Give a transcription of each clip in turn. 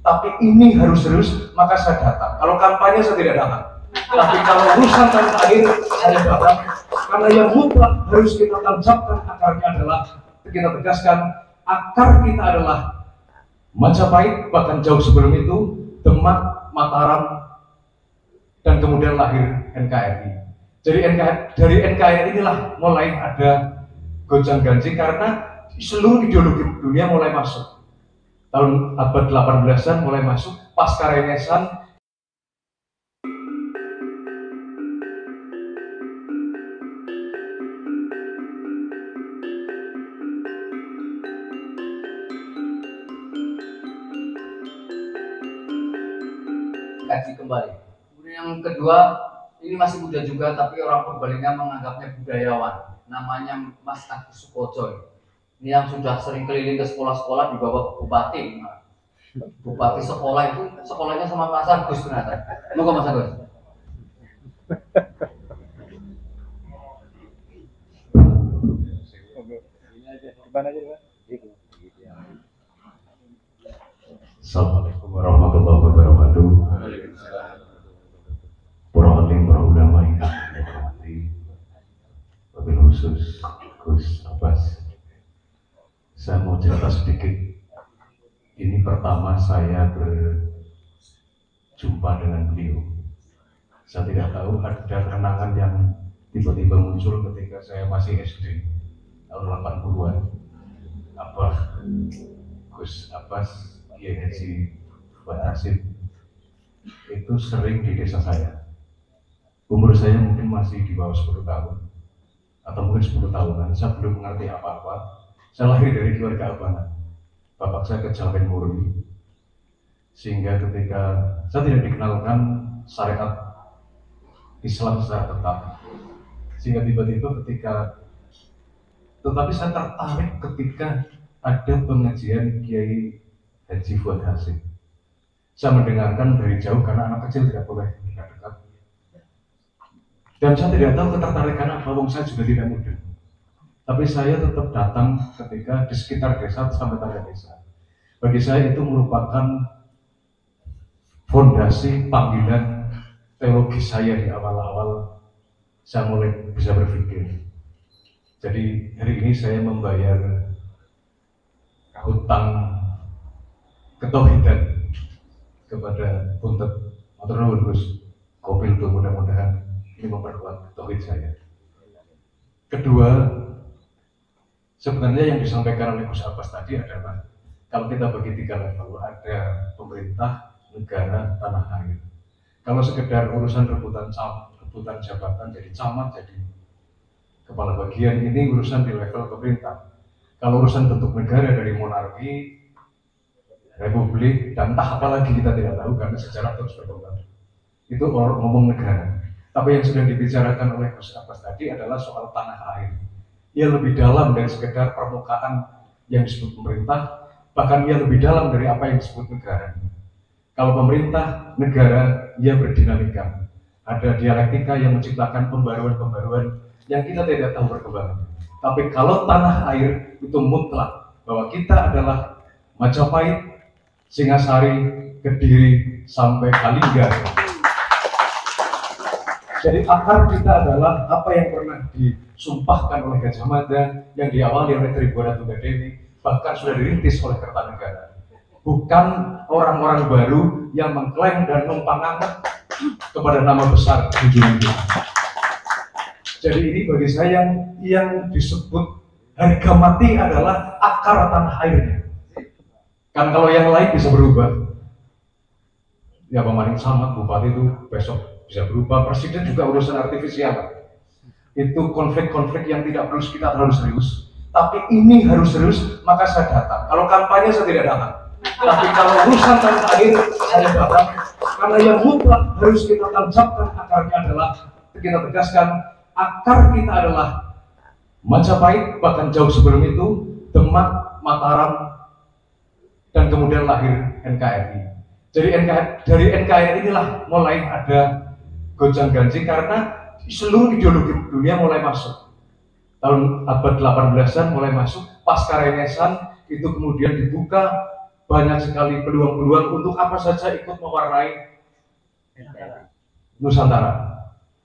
Tapi ini harus serius, maka saya datang. Kalau kampanye saya tidak datang. Tapi kalau urusan tanah air saya datang. Karena yang mutlak harus kita tancapkan akarnya adalah, kita tegaskan, akar kita adalah Majapahit, bahkan jauh sebelum itu Demak, Mataram, dan kemudian lahir NKRI. Jadi dari NKRI inilah mulai ada gonjang ganjing karena seluruh ideologi dunia mulai masuk. Tahun abad 18-an mulai masuk, pasca Renaissance. Kaji kembali. Kemudian yang kedua, ini masih muda juga tapi orang Purbalingga menganggapnya budayawan. Namanya Mas Agus Sukojo. Ini yang sudah sering keliling ke sekolah-sekolah di bawah bupati. Bupati sekolah itu sekolahnya sama Mas Agus ternyata. Moga Mas Agus. Assalamualaikum warahmatullahi wabarakatuh. Para alim, para ulama yang kami hormati, wabil khusus Gus Abbas. Saya mau cerita sedikit. Ini pertama saya berjumpa dengan beliau. Saya tidak tahu ada kenangan yang tiba-tiba muncul ketika saya masih SD tahun 80-an. Abah Gus Abbas, Kiai Haji Fuad Hasim itu sering di desa saya. Umur saya mungkin masih di bawah 10 tahun atau mungkin 10 tahunan. Saya belum mengerti apa-apa. Saya lahir dari keluarga abangan. Bapak saya kejawen murni, sehingga ketika saya tidak dikenalkan syariat Islam secara tetap, sehingga tiba-tiba tetapi saya tertarik ketika ada pengajian Kiai Haji Fuad Hasim. Saya mendengarkan dari jauh karena anak kecil tidak boleh dekat-dekat. Dan saya tidak tahu ketertarikan apa, wong saya juga tidak muda. Tapi saya tetap datang ketika di sekitar desa sampai tengah desa. Bagi saya itu merupakan fondasi panggilan teologi saya di awal-awal saya mulai bisa berpikir. Jadi hari ini saya membayar hutang ketauhidan kepada Puntet Matur Gus Kopil itu, mudah-mudahan ini memperkuat tauhid saya. Kedua, sebenarnya yang disampaikan oleh Gus Abbas tadi adalah kalau kita bagi 3 level, ada pemerintah, negara, tanah air. Kalau sekedar urusan rebutan jabatan jadi camat, jadi kepala bagian, ini urusan di level pemerintah. Kalau urusan bentuk negara dari monarki, republik, dan entah apa lagi kita tidak tahu karena sejarah terus berkembang. Itu ngomong negara. Tapi yang sedang dibicarakan oleh Gus Abbas tadi adalah soal tanah air. Ia lebih dalam dari sekedar permukaan yang disebut pemerintah, bahkan ia lebih dalam dari apa yang disebut negara. Kalau pemerintah, negara, ia berdinamika. Ada dialektika yang menciptakan pembaruan-pembaruan yang kita tidak tahu perkembangannya. Tapi kalau tanah air itu mutlak, bahwa kita adalah Majapahit, Singasari, Kediri, sampai Halingga. Jadi akar kita adalah apa yang pernah disumpahkan oleh Gajah Mada, yang diawali oleh Tribhuwana Tunggadewi, bahkan sudah dirintis oleh Kertanegara. Bukan orang-orang baru yang mengklaim dan numpang angkat kepada nama besar junjungan kita. Jadi ini bagi saya yang disebut harga mati adalah akar tanah airnya. Kan kalau yang lain bisa berubah. Ya Pemaning Samad, bupati itu besok bisa berubah, presiden juga urusan artifisial. Itu konflik-konflik yang tidak perlu kita terlalu serius. Tapi ini harus serius, maka saya datang. Kalau kampanye saya tidak datang. Tapi kalau urusan tanah air saya datang. Karena yang mutlak harus kita tancapkan akarnya adalah, kita tegaskan, akar kita adalah Majapahit, bahkan jauh sebelum itu Demak, Mataram, dan kemudian lahir NKRI. Jadi dari NKRI inilah mulai ada gonjang ganjing karena seluruh ideologi dunia mulai masuk. Tahun abad 18-an mulai masuk, pasca Renaissance itu kemudian dibuka banyak sekali peluang-peluang untuk apa saja ikut mewarnai Nusantara.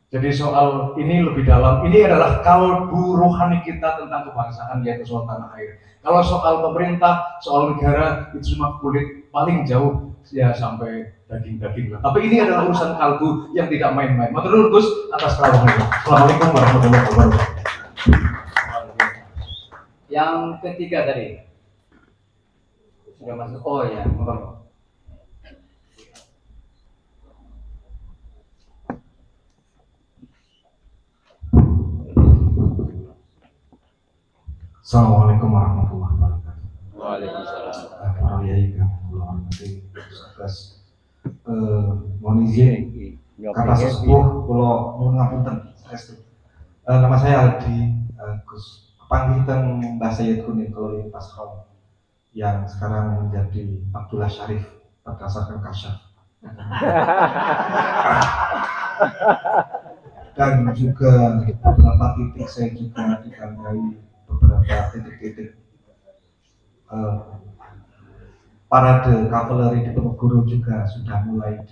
Jadi soal ini lebih dalam, ini adalah kalbu rohani kita tentang kebangsaan, yaitu soal tanah air. Kalau soal pemerintah, soal negara, itu cuma kulit paling jauh ya sampai daging-daging lah. Tapi ini adalah urusan kalbu yang tidak main-main. Matur nuwun Gus atas kerawangnya. Assalamualaikum warahmatullahi wabarakatuh. Yang ketiga tadi sudah masuk. Oh ya, mohon. Assalamualaikum warahmatullahi wabarakatuh. Waalaikumsalam. Para yai kang kula hormati atas mohon izin kata sesepuh kula nuwun ngapunten saestu. Nama saya Aldi Gus panggitan Mbah Sayyid Kuning Keliling Pasron yang sekarang menjadi Abdullah Syarif berdasarkan kasyaf. Dan juga beberapa titik saya juga ditandai beberapa titik-titik parade kavaleri di Penegoro juga sudah mulai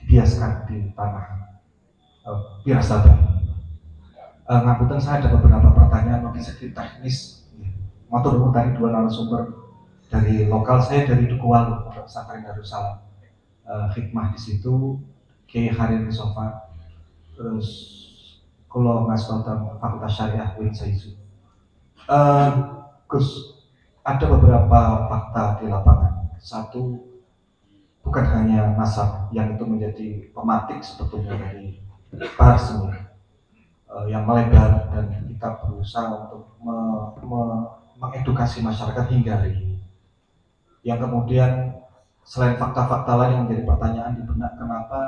dibiaskan di tanah Pirasada. Ngapunten saya ada beberapa pertanyaan lebih sedikit teknis. Matur nuwun tadi dua narasumber dari lokal, saya dari Dukuwalu, Pesantren Darussalam. Hikmah di situ Kiai Harin Sofa, terus kalau Mas Tonton Fakultas Syariah Win Saizu. Gus, ada beberapa fakta di lapangan. Satu, bukan hanya nasab yang itu menjadi pematik sebetulnya dari Bahar Semi yang melebar, dan kita berusaha untuk mengedukasi masyarakat hingga hari ini. Yang kemudian selain fakta-fakta lain yang menjadi pertanyaan di benak, kenapa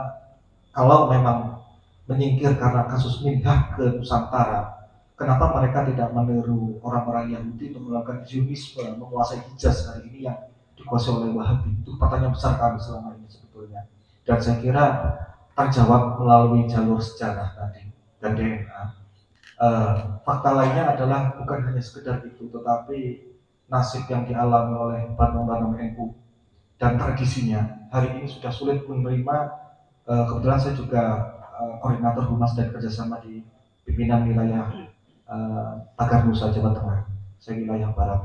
kalau memang menyingkir karena kasus minhah ke Nusantara, kenapa mereka tidak meniru orang-orang Yahudi untuk melakukan Zionisme, menguasai Hijaz hari ini yang dikuasai oleh Wahabi? Itu pertanyaan besar kami selama ini sebetulnya. Dan saya kira terjawab melalui jalur sejarah tadi dan DNA. Fakta lainnya adalah bukan hanya sekedar itu, tetapi nasib yang dialami oleh Bandung NU dan tradisinya hari ini sudah sulit menerima. Kebetulan saya juga koordinator humas dan kerjasama di pimpinan wilayah Tagar Nusa Jawa Tengah, saya wilayah barat.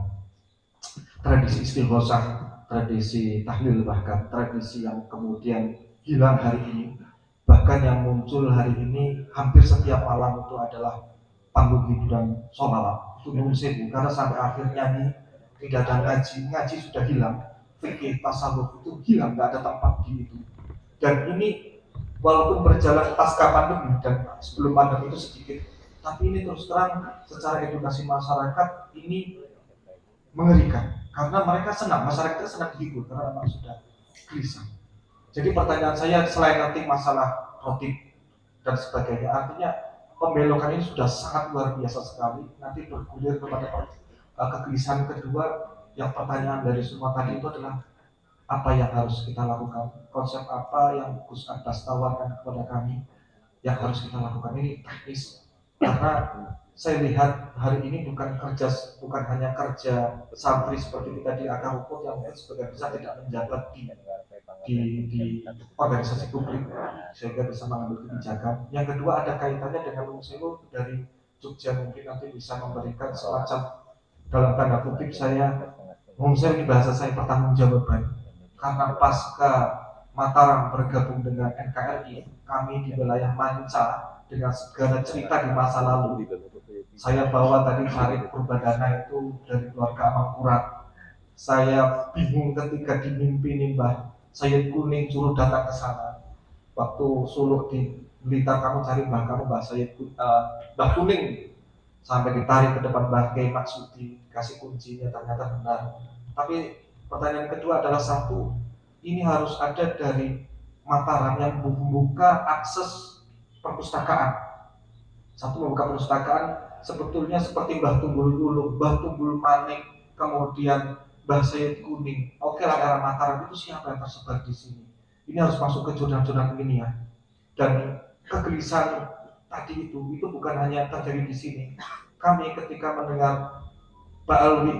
Tradisi istighosah, tradisi tahlil, bahkan tradisi yang kemudian hilang hari ini, bahkan yang muncul hari ini hampir setiap malam itu adalah panggung hiburan sholawat, itu nun sewu, karena sampai akhirnya nih tidak ada ngaji sudah hilang, fikih tasawuf itu hilang, nggak ada tempat di itu. Dan ini walaupun berjalan pasca pandemi dan sebelum pandemi itu sedikit, tapi ini terus terang secara edukasi masyarakat ini mengerikan, karena mereka senang, masyarakat senang dihibur karena memang sudah gelisah. Jadi pertanyaan saya, selain nanti masalah rotib dan sebagainya, artinya pembelokan ini sudah sangat luar biasa sekali, nanti bergulir kepada kegelisahan kedua. Yang pertanyaan dari semua tadi itu adalah apa yang harus kita lakukan, konsep apa yang Gus Abbas tawarkan kepada kami yang harus kita lakukan. Ini teknis, karena saya lihat hari ini bukan hanya kerja santri seperti kita di akar rumput yang mungkin sebagian besar tidak menjabat di organisasi publik sehingga bisa mengambil kebijakan. Yang kedua ada kaitannya dengan Lumselu dari Jogja, mungkin nanti bisa memberikan semacam dalam tanda kutip saya Lumselu, di bahasa saya pertanggungjawaban, karena pasca Mataram bergabung dengan NKRI, kami di wilayah Manca dengan segala cerita di masa lalu. Saya bawa tadi Syarif Purbadana itu dari keluarga Mangkurat. Saya bingung ketika dimimpini Mbah Sayyid Kuning suruh datang ke sana. Waktu suruh di Blitar, kamu cari Mbah kamu, Mbah Kuning, sampai ditarik ke depan Mbah Kiai Maksudi, kasih kuncinya, ternyata benar. Tapi pertanyaan kedua adalah satu, ini harus ada dari Mataram yang membuka akses perpustakaan. Satu, membuka perpustakaan sebetulnya seperti Mbah Tunggul Ulung, Mbah Tunggul Manik, kemudian Mbah Sayyid Kuning. Oke lah, daerah Mataram itu siapa yang tersebar di sini? Ini harus masuk ke jurnal-jurnal ilmiah. Dan kegelisahan tadi itu bukan hanya terjadi di sini. Kami ketika mendengar Pak Alwi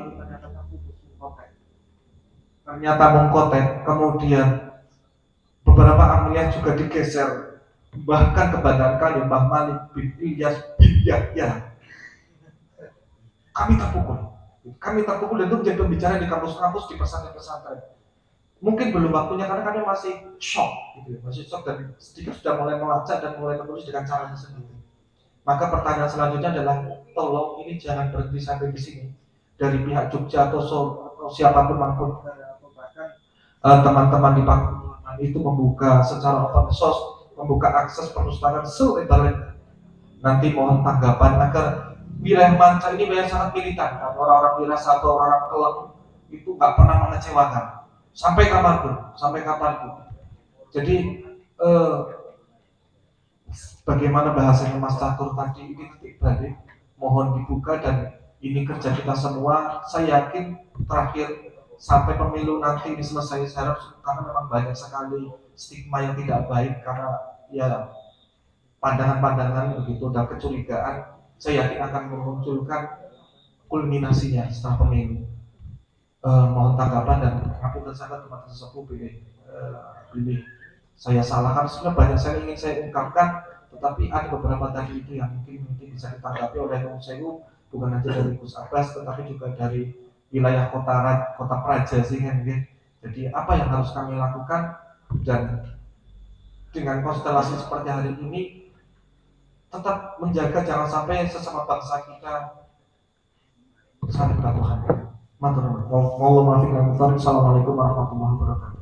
ternyata mengkotek, kemudian beberapa amaliyah juga digeser bahkan ke Bandar Kali Mbah Malik bin Ilyas bin Yahya. Kami terpukul dan itu menjadi pembicaraan di kampus-kampus, di pesantren-pesantren. Mungkin belum waktunya karena kami masih shock gitu, masih shock dan sedikit sudah mulai melacak dan mulai menulis dengan caranya sendiri. Maka pertanyaan selanjutnya adalah, tolong ini jangan berhenti sampai di sini. Dari pihak Jogja atau siapapun maupun bahkan teman-teman di Pakuan itu membuka secara open source, membuka akses perpustakaan selebar-lebarnya. Nanti mohon tanggapan agar wilayah Manca ini wilayah sangat militan. Orang-orang Miras atau orang-orang Keleng itu nggak pernah mengecewakan sampai kapanpun. Jadi bagaimana bahasanya Mas Catur tadi, ini titik balik, mohon dibuka dan ini kerja kita semua. Saya yakin terakhir sampai pemilu nanti ini selesai, saya harap, karena memang banyak sekali stigma yang tidak baik karena ya pandangan-pandangan begitu dan kecurigaan, saya yakin akan memunculkan kulminasinya setelah pemilu. Mohon tanggapan dan ngapunten sangat teman sesepuh pilih saya salah, karena sebenarnya banyak saya ingin saya ungkapkan, tetapi ada beberapa tadi itu yang mungkin bisa ditanggapi oleh Om Sewu, bukan hanya dari Gus Abbas tetapi juga dari wilayah kota Praja sih kan. Jadi apa yang harus kami lakukan, dan dengan konstelasi seperti hari ini tetap menjaga jangan sampai sesama bangsa kita saling beratuhan. Assalamualaikum warahmatullahi wabarakatuh.